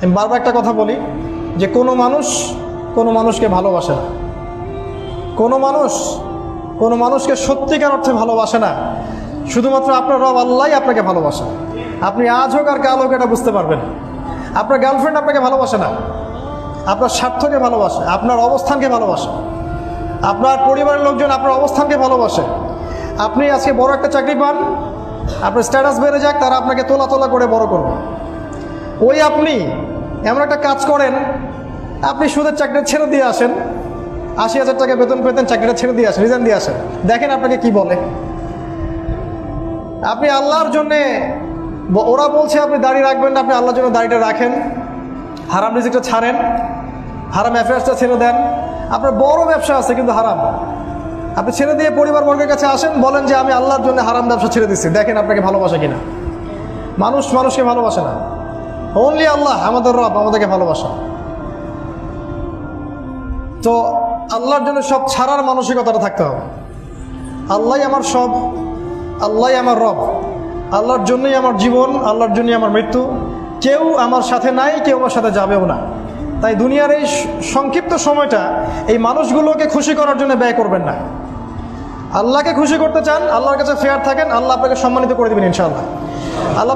আমি বারবার একটা কথা বলি যে কোনো মানুষকে ভালোবাসে না, কোনো মানুষকে সত্যিকার অর্থে ভালোবাসে না। শুধুমাত্র আপনার রব আল্লাহই আপনাকে ভালোবাসে। আপনি আজ হোক আর কাল হোক এটা বুঝতে পারবেন। আপনার গার্লফ্রেন্ড আপনাকে ভালোবাসে না, আপনার স্বার্থকে ভালোবাসে, আপনার অবস্থানকে ভালোবাসে, আপনার পরিবারের লোকজন আপনার অবস্থানকে ভালোবাসে। আপনি আজকে বড় একটা চাকরি পান, আপনার স্ট্যাটাস বেড়ে যাক, তারা আপনাকে তোলা তোলা করে বড় করবে। ওই আপনি এমন একটা কাজ করেন, আপনি সুদের চাকরি ছেড়ে দিয়ে আসেন, ৮০,০০০ টাকা বেতন পেতেন, চাকরিটা ছেড়ে দিয়ে আসেন, রিজাইন দিয়ে আসেন, দেখেন আপনাকে কি বলে। আপনি আল্লাহর জন্যে, ওরা বলছে আপনি দাড়ি রাখবেন না, আপনি আল্লাহর জন্য দাড়িটা রাখেন, হারাম রিজিকটা ছাড়েন, হারাম অ্যাফেয়ার্সটা ছেড়ে দেন। আপনার বড় ব্যবসা আছে কিন্তু হারাম, আপনি ছেড়ে দিয়ে পরিবারবর্গের কাছে আসেন, বলেন যে আমি আল্লাহর জন্য হারাম ব্যবসা ছেড়ে দিচ্ছি, দেখেন আপনাকে ভালোবাসে কিনা। মানুষকে ভালোবাসে না, অনলি আল্লাহ আমাদের রব আমাদেরকে ভালোবাসা। তো আল্লাহর জন্য সব ছাড়ার মানসিকতাটা থাকতে হবে। আল্লাহই আমার সব, আল্লাহই আমার রব, আল্লাহর জন্যই আমার জীবন, আল্লাহর জন্যই আমার মৃত্যু। কেউ আমার সাথে নাই, কেউ আমার সাথে যাবেও না। তাই দুনিয়ার এই সংক্ষিপ্ত সময়টা এই মানুষগুলোকে খুশি করার জন্য ব্যয় করবেন না। আল্লাহকে খুশি করতে চান, আল্লাহর কাছে ফেয়ার থাকেন, আল্লাহ আপনাকে সম্মানিত করে দেবেন ইনশাআল্লাহ। আল্লাহ